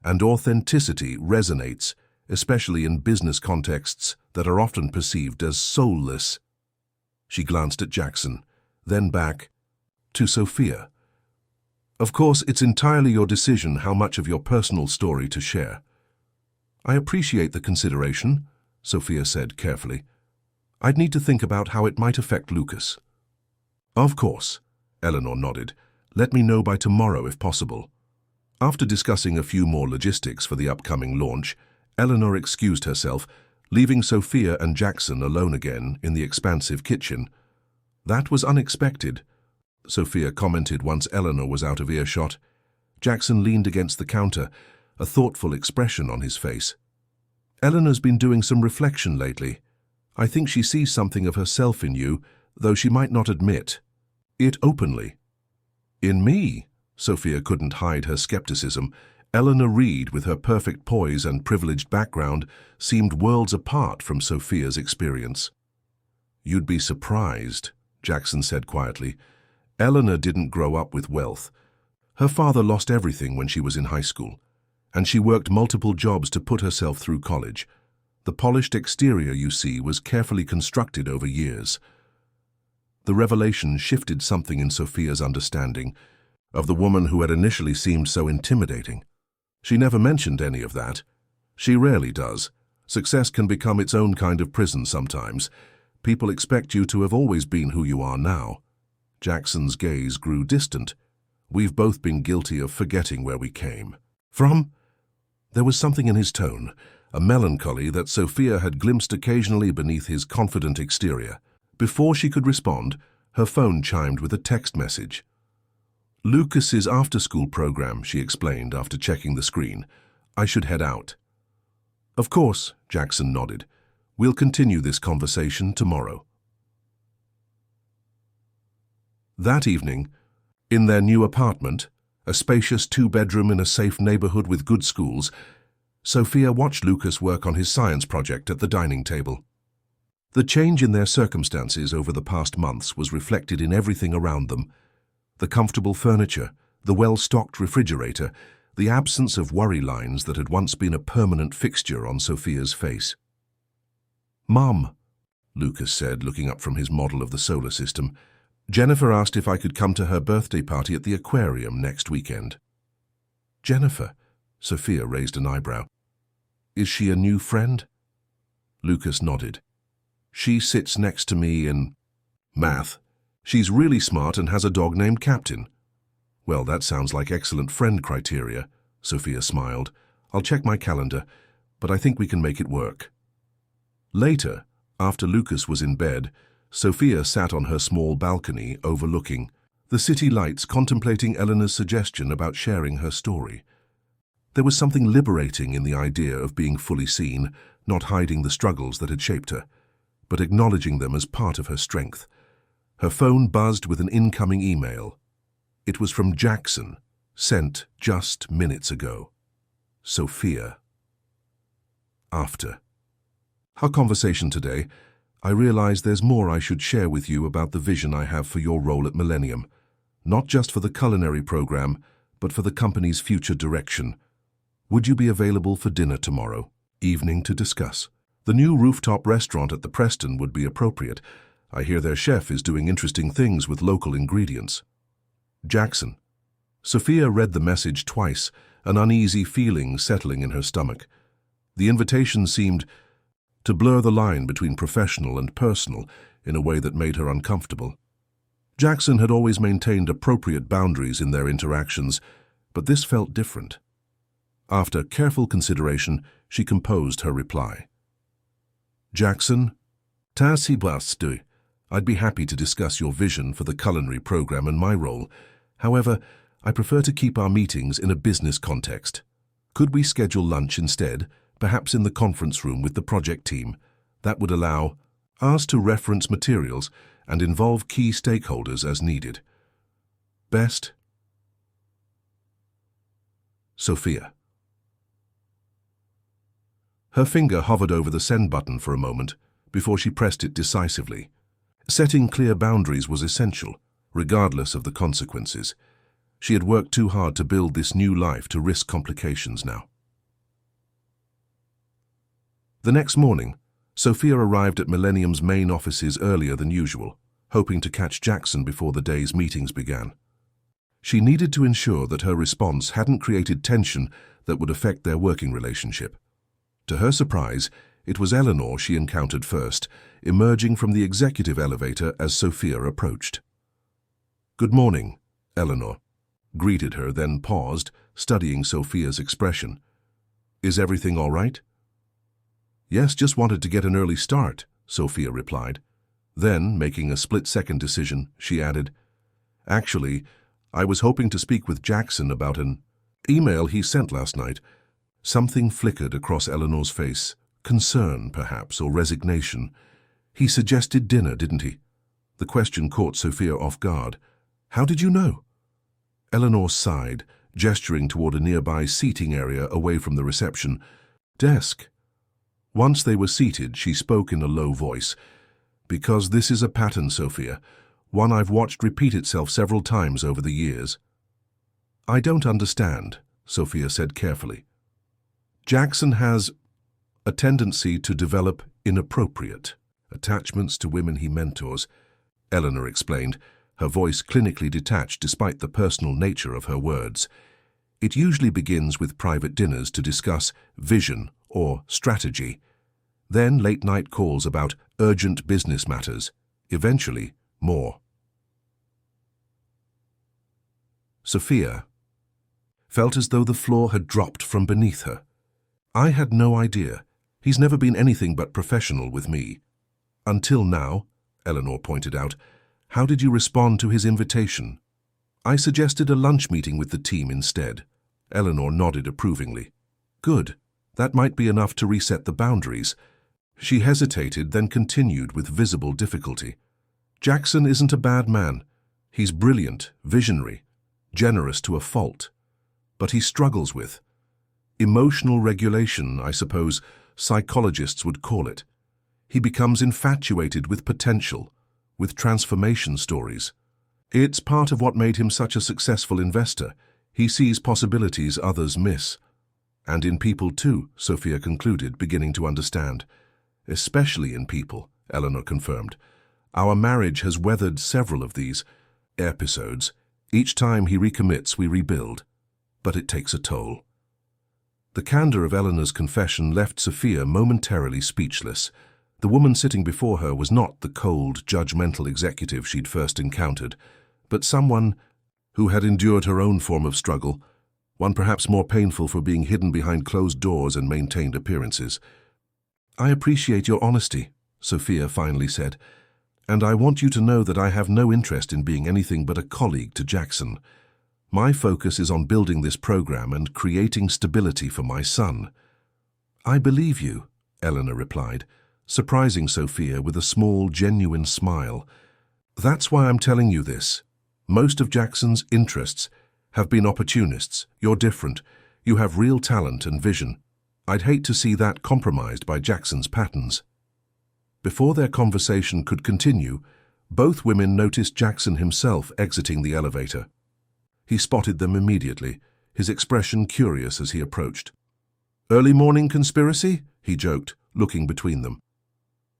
"And authenticity resonates, especially in business contexts that are often perceived as soulless." She glanced at Jackson, then back to Sophia. "Of course, it's entirely your decision how much of your personal story to share." "I appreciate the consideration," Sophia said carefully. "I'd need to think about how it might affect Lucas." "Of course," Eleanor nodded. "Let me know by tomorrow if possible." After discussing a few more logistics for the upcoming launch, Eleanor excused herself, leaving Sophia and Jackson alone again in the expansive kitchen. "That was unexpected," Sophia commented once Eleanor was out of earshot. Jackson leaned against the counter, a thoughtful expression on his face. "Eleanor's been doing some reflection lately. I think she sees something of herself in you, though she might not admit it openly." "In me?" Sophia couldn't hide her skepticism. Eleanor Reed, with her perfect poise and privileged background, seemed worlds apart from Sophia's experience. "You'd be surprised," Jackson said quietly. "Eleanor didn't grow up with wealth. Her father lost everything when she was in high school, and she worked multiple jobs to put herself through college. The polished exterior you see was carefully constructed over years." The revelation shifted something in Sophia's understanding of the woman who had initially seemed so intimidating. She never mentioned any of that. She rarely does. Success can become its own kind of prison sometimes. People expect you to have always been who you are now. Jackson's gaze grew distant. "We've both been guilty of forgetting where we came from." There was something in his tone, a melancholy that Sophia had glimpsed occasionally beneath his confident exterior. Before she could respond, her phone chimed with a text message. "Lucas's after-school program," she explained after checking the screen. "I should head out." "Of course," Jackson nodded. "We'll continue this conversation tomorrow." That evening, in their new apartment, a spacious two-bedroom in a safe neighborhood with good schools, Sophia watched Lucas work on his science project at the dining table. The change in their circumstances over the past months was reflected in everything around them. The comfortable furniture, the well-stocked refrigerator, the absence of worry lines that had once been a permanent fixture on Sophia's face. "Mom," Lucas said, looking up from his model of the solar system, "Jennifer asked if I could come to her birthday party at the aquarium next weekend." "Jennifer?" Sophia raised an eyebrow. "Is she a new friend?" Lucas nodded. "She sits next to me in math. She's really smart and has a dog named Captain." "Well, that sounds like excellent friend criteria," Sophia smiled. "I'll check my calendar, but I think we can make it work." Later, after Lucas was in bed, Sophia sat on her small balcony overlooking the city lights, contemplating Eleanor's suggestion about sharing her story. There was something liberating in the idea of being fully seen, not hiding the struggles that had shaped her, but acknowledging them as part of her strength. Her phone buzzed with an incoming email. It was from Jackson, sent just minutes ago. "Sophia. After our conversation today, I realize there's more I should share with you about the vision I have for your role at Millennium, not just for the culinary program, but for the company's future direction. Would you be available for dinner tomorrow evening to discuss? The new rooftop restaurant at the Preston would be appropriate. I hear their chef is doing interesting things with local ingredients." Jackson. Sophia read the message twice, an uneasy feeling settling in her stomach. The invitation seemed to blur the line between professional and personal in a way that made her uncomfortable. Jackson had always maintained appropriate boundaries in their interactions, but this felt different. After careful consideration, she composed her reply. Jackson, I'd be happy to discuss your vision for the culinary program and my role. However, I prefer to keep our meetings in a business context. Could we schedule lunch instead, perhaps in the conference room with the project team? That would allow us to reference materials and involve key stakeholders as needed. Best, Sophia. Her finger hovered over the send button for a moment before she pressed it decisively. Setting clear boundaries was essential, regardless of the consequences. She had worked too hard to build this new life to risk complications now. The next morning, Sophia arrived at Millennium's main offices earlier than usual, hoping to catch Jackson before the day's meetings began. She needed to ensure that her response hadn't created tension that would affect their working relationship. To her surprise, it was Eleanor she encountered first, emerging from the executive elevator as Sophia approached. "Good morning," Eleanor greeted her, then paused, studying Sophia's expression. "Is everything all right?" "Yes, just wanted to get an early start," Sophia replied. Then, making a split-second decision, she added, "Actually, I was hoping to speak with Jackson about an email he sent last night." Something flickered across Eleanor's face, concern, perhaps, or resignation. "He suggested dinner, didn't he?" The question caught Sophia off guard. "How did you know?" Eleanor sighed, gesturing toward a nearby seating area away from the reception desk. Once they were seated, she spoke in a low voice. "Because this is a pattern, Sophia, one I've watched repeat itself several times over the years." "I don't understand," Sophia said carefully. "Jackson has a tendency to develop inappropriate attachments to women he mentors," Eleanor explained, her voice clinically detached despite the personal nature of her words. "It usually begins with private dinners to discuss vision or strategy, then late-night calls about urgent business matters, eventually more." Sophia felt as though the floor had dropped from beneath her. "I had no idea. He's never been anything but professional with me." "Until now," Eleanor pointed out. "How did you respond to his invitation?" "I suggested a lunch meeting with the team instead." Eleanor nodded approvingly. "Good. That might be enough to reset the boundaries." She hesitated, then continued with visible difficulty. "Jackson isn't a bad man. He's brilliant, visionary, generous to a fault. But he struggles with emotional regulation, I suppose psychologists would call it. He becomes infatuated with potential, with transformation stories. It's part of what made him such a successful investor. He sees possibilities others miss. And in people too," Sophia concluded, beginning to understand. "Especially in people," Eleanor confirmed. "Our marriage has weathered several of these episodes. Each time he recommits, we rebuild. But it takes a toll." The candor of Eleanor's confession left Sophia momentarily speechless. The woman sitting before her was not the cold, judgmental executive she'd first encountered, but someone who had endured her own form of struggle, one perhaps more painful for being hidden behind closed doors and maintained appearances. "I appreciate your honesty," Sophia finally said, "and I want you to know that I have no interest in being anything but a colleague to Jackson. My focus is on building this program and creating stability for my son." "I believe you," Eleanor replied, surprising Sophia with a small, genuine smile. "That's why I'm telling you this. Most of Jackson's interests have been opportunists. You're different. You have real talent and vision. I'd hate to see that compromised by Jackson's patterns." Before their conversation could continue, both women noticed Jackson himself exiting the elevator. He spotted them immediately, his expression curious as he approached. "Early morning conspiracy?" he joked, looking between them.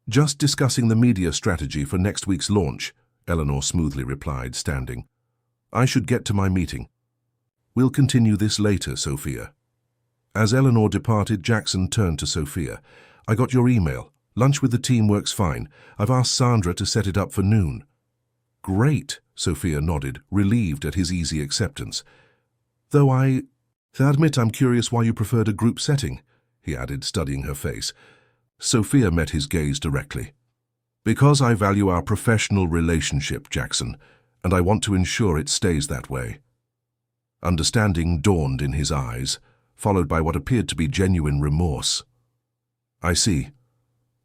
"Just discussing the media strategy for next week's launch," Eleanor smoothly replied, standing. "I should get to my meeting." "We'll continue this later, Sophia." As Eleanor departed, Jackson turned to Sophia. "I got your email. Lunch with the team works fine. I've asked Sandra to set it up for noon. Great, Sophia nodded, relieved at his easy acceptance. Though I admit I'm curious why you preferred a group setting, he added, studying her face. Sophia met his gaze directly. Because I value our professional relationship, Jackson, and I want to ensure it stays that way. Understanding dawned in his eyes, followed by what appeared to be genuine remorse. I see.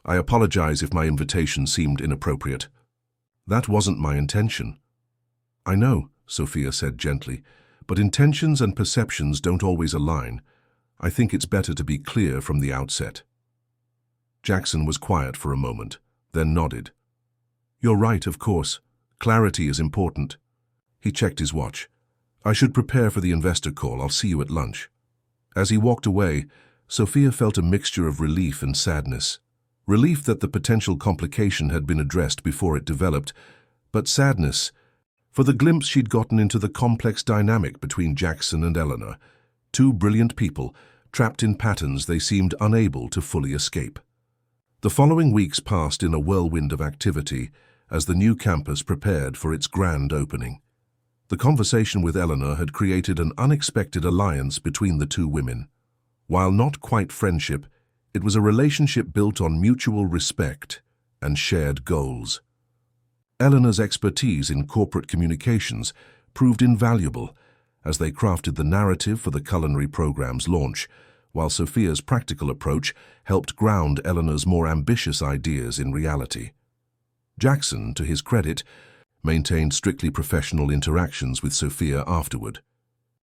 I apologize if my invitation seemed inappropriate. That wasn't my intention. I know, Sophia said gently, but intentions and perceptions don't always align. I think it's better to be clear from the outset. Jackson was quiet for a moment, then nodded. You're right, of course. Clarity is important. He checked his watch. I should prepare for the investor call. I'll see you at lunch. As he walked away, Sophia felt a mixture of relief and sadness. Relief that the potential complication had been addressed before it developed, but sadness for the glimpse she'd gotten into the complex dynamic between Jackson and Eleanor, two brilliant people trapped in patterns they seemed unable to fully escape. The following weeks passed in a whirlwind of activity as the new campus prepared for its grand opening. The conversation with Eleanor had created an unexpected alliance between the two women. While not quite friendship, it was a relationship built on mutual respect and shared goals. Eleanor's expertise in corporate communications proved invaluable as they crafted the narrative for the culinary program's launch, while Sophia's practical approach helped ground Eleanor's more ambitious ideas in reality. Jackson, to his credit, maintained strictly professional interactions with Sophia afterward.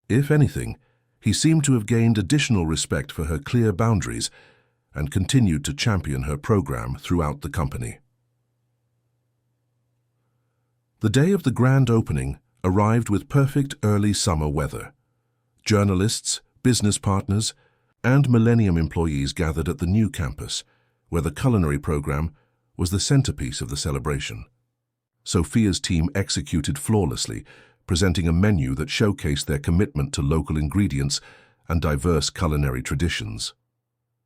If anything, he seemed to have gained additional respect for her clear boundaries and continued to champion her program throughout the company. The day of the grand opening arrived with perfect early summer weather. Journalists, business partners, and Millennium employees gathered at the new campus, where the culinary program was the centerpiece of the celebration. Sophia's team executed flawlessly, presenting a menu that showcased their commitment to local ingredients and diverse culinary traditions.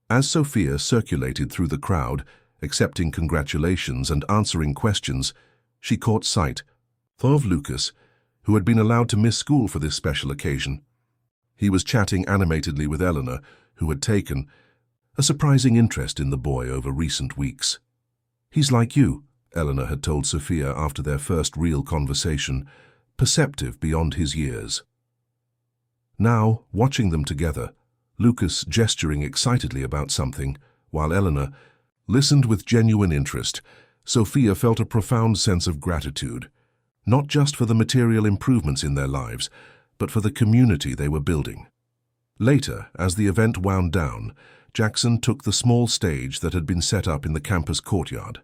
As Sophia circulated through the crowd, accepting congratulations and answering questions, she caught sight of Lucas, who had been allowed to miss school for this special occasion. He was chatting animatedly with Eleanor, who had taken a surprising interest in the boy over recent weeks. He's like you, Eleanor had told Sophia after their first real conversation, perceptive beyond his years. Now, watching them together, Lucas gesturing excitedly about something, while Eleanor listened with genuine interest, Sophia felt a profound sense of gratitude, not just for the material improvements in their lives, but for the community they were building. Later, as the event wound down, Jackson took the small stage that had been set up in the campus courtyard.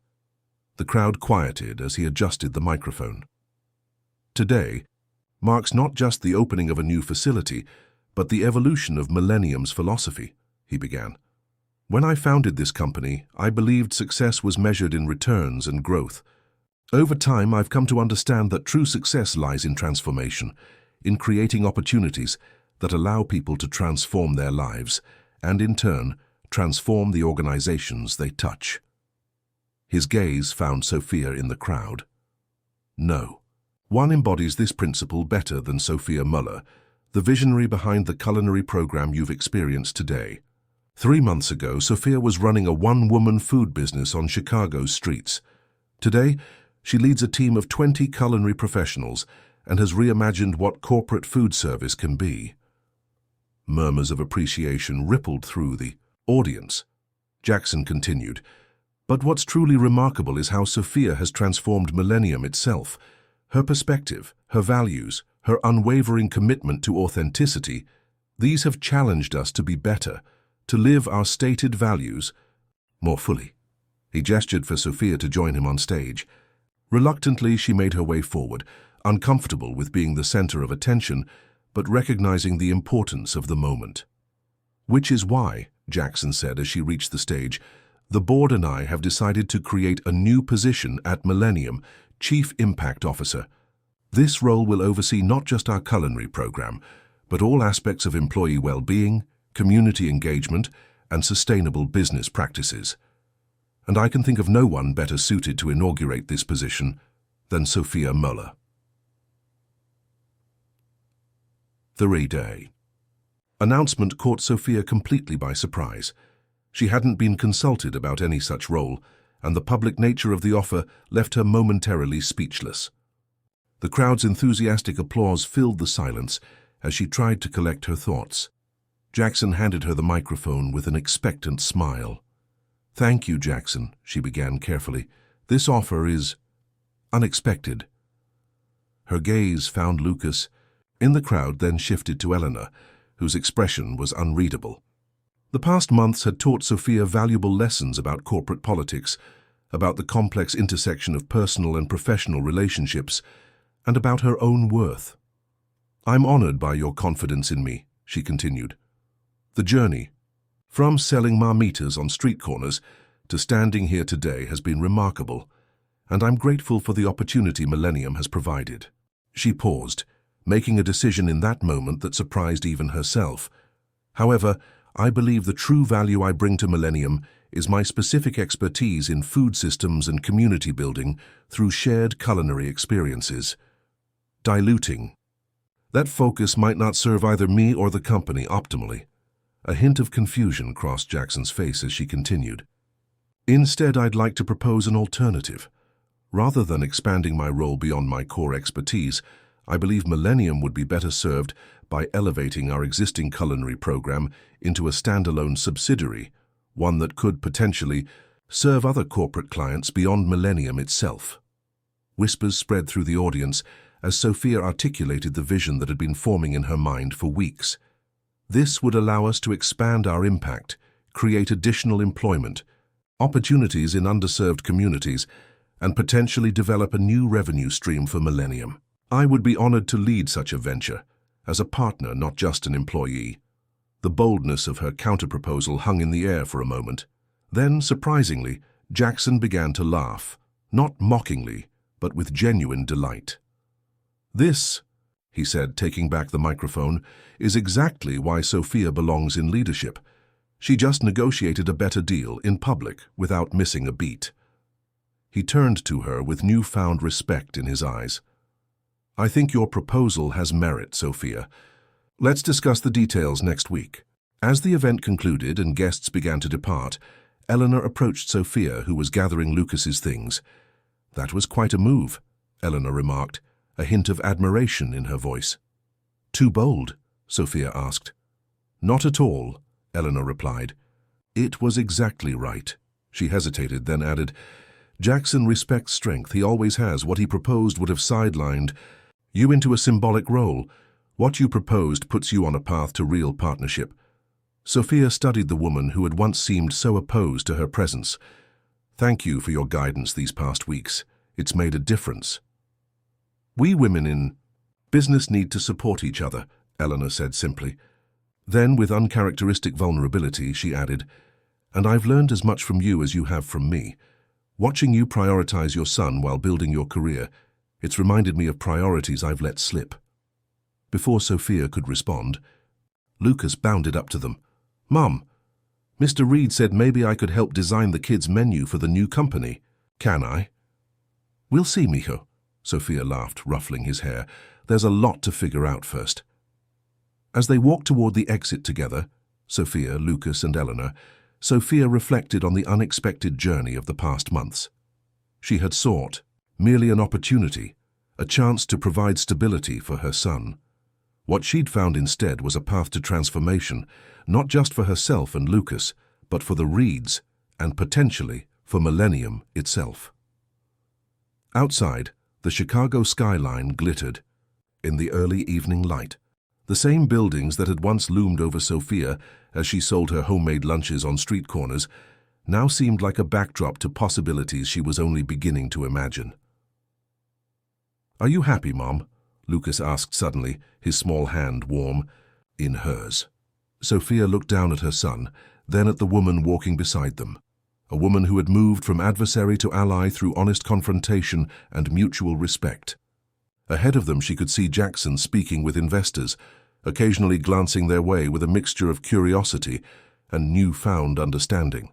The crowd quieted as he adjusted the microphone. Today marks not just the opening of a new facility, but the evolution of Millennium's philosophy, he began. When I founded this company, I believed success was measured in returns and growth. Over time, I've come to understand that true success lies in transformation, in creating opportunities that allow people to transform their lives and, in turn, transform the organizations they touch. His gaze found Sophia in the crowd. No one embodies this principle better than Sophia Muller, the visionary behind the culinary program you've experienced today. 3 months ago, Sophia was running a one-woman food business on Chicago's streets. Today, she leads a team of 20 culinary professionals and has reimagined what corporate food service can be. Murmurs of appreciation rippled through the audience. Jackson continued, "But what's truly remarkable is how Sophia has transformed Millennium itself. Her perspective, her values, her unwavering commitment to authenticity, these have challenged us to be better, to live our stated values more fully." He gestured for Sophia to join him on stage. Reluctantly, she made her way forward, uncomfortable with being the center of attention, but recognizing the importance of the moment. "Which is why," Jackson said as she reached the stage, "the board and I have decided to create a new position at Millennium, Chief Impact Officer. This role will oversee not just our culinary program, but all aspects of employee well-being, community engagement, and sustainable business practices." and I can think of no one better suited to inaugurate this position than Sophia Muller. 3-day. Announcement caught Sophia completely by surprise. She hadn't been consulted about any such role, and the public nature of the offer left her momentarily speechless. The crowd's enthusiastic applause filled the silence as she tried to collect her thoughts. Jackson handed her the microphone with an expectant smile. "Thank you, Jackson," she began carefully. "This offer is unexpected." Her gaze found Lucas in the crowd, then shifted to Eleanor, whose expression was unreadable. The past months had taught Sophia valuable lessons about corporate politics, about the complex intersection of personal and professional relationships, and about her own worth. "I'm honored by your confidence in me," she continued. "The journey, from selling marmitas on street corners to standing here today, has been remarkable, and I'm grateful for the opportunity Millennium has provided." She paused, making a decision in that moment that surprised even herself. "However, I believe the true value I bring to Millennium is my specific expertise in food systems and community building through shared culinary experiences. Diluting that focus might not serve either me or the company optimally." A hint of confusion crossed Jackson's face as she continued. "Instead, I'd like to propose an alternative. Rather than expanding my role beyond my core expertise, I believe Millennium would be better served by elevating our existing culinary program into a standalone subsidiary, one that could potentially serve other corporate clients beyond Millennium itself." Whispers spread through the audience as Sophia articulated the vision that had been forming in her mind for weeks. "This would allow us to expand our impact, create additional employment, opportunities in underserved communities, and potentially develop a new revenue stream for Millennium. I would be honored to lead such a venture, as a partner, not just an employee." The boldness of her counterproposal hung in the air for a moment. Then, surprisingly, Jackson began to laugh, not mockingly, but with genuine delight. "This," he said, taking back the microphone, "is exactly why Sophia belongs in leadership. She just negotiated a better deal in public without missing a beat." He turned to her with newfound respect in his eyes. "I think your proposal has merit, Sophia. Let's discuss the details next week." As the event concluded and guests began to depart, Eleanor approached Sophia, who was gathering Lucas's things. "That was quite a move," Eleanor remarked, a hint of admiration in her voice. "Too bold?" Sophia asked. "Not at all," Eleanor replied. "It was exactly right." She hesitated, then added, "Jackson respects strength. He always has. What he proposed would have sidelined you into a symbolic role. What you proposed puts you on a path to real partnership." Sophia studied the woman who had once seemed so opposed to her presence. "Thank you for your guidance these past weeks. It's made a difference." "We women in business need to support each other," Eleanor said simply. Then, with uncharacteristic vulnerability, she added, "And I've learned as much from you as you have from me. Watching you prioritize your son while building your career, it's reminded me of priorities I've let slip." Before Sophia could respond, Lucas bounded up to them. "Mum, Mr. Reed said maybe I could help design the kids' menu for the new company. Can I?" "We'll see, mijo," Sophia laughed, ruffling his hair. "There's a lot to figure out first." As they walked toward the exit together, Sophia, Lucas, and Eleanor, Sophia reflected on the unexpected journey of the past months. She had sought merely an opportunity, a chance to provide stability for her son. What she'd found instead was a path to transformation, not just for herself and Lucas, but for the Reeds, and potentially for Millennium itself. Outside, the Chicago skyline glittered in the early evening light. The same buildings that had once loomed over Sophia as she sold her homemade lunches on street corners now seemed like a backdrop to possibilities she was only beginning to imagine. "Are you happy, Mom?" Lucas asked suddenly, his small hand warm in hers. Sophia looked down at her son, then at the woman walking beside them, a woman who had moved from adversary to ally through honest confrontation and mutual respect. Ahead of them she could see Jackson speaking with investors, occasionally glancing their way with a mixture of curiosity and newfound understanding.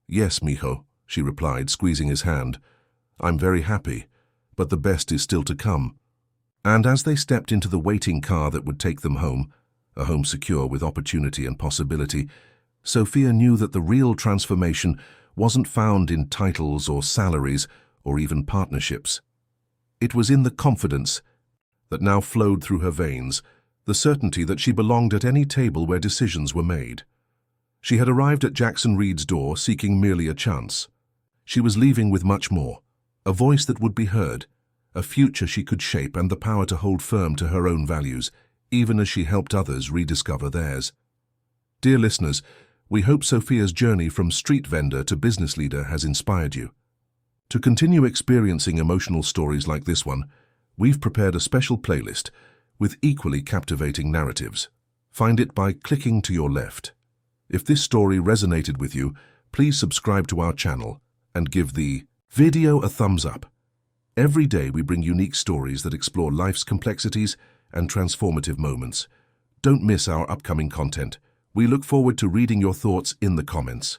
"Yes, mijo," she replied, squeezing his hand. "I'm very happy, but the best is still to come." And as they stepped into the waiting car that would take them home, a home secure with opportunity and possibility, Sophia knew that the real transformation wasn't found in titles or salaries or even partnerships. It was in the confidence that now flowed through her veins, the certainty that she belonged at any table where decisions were made. She had arrived at Jackson Reed's door seeking merely a chance. She was leaving with much more, a voice that would be heard, a future she could shape, and the power to hold firm to her own values, even as she helped others rediscover theirs. Dear listeners, we hope Sophia's journey from street vendor to business leader has inspired you. To continue experiencing emotional stories like this one, we've prepared a special playlist with equally captivating narratives. Find it by clicking to your left. If this story resonated with you, please subscribe to our channel and give the video a thumbs up. Every day we bring unique stories that explore life's complexities and transformative moments. Don't miss our upcoming content. We look forward to reading your thoughts in the comments.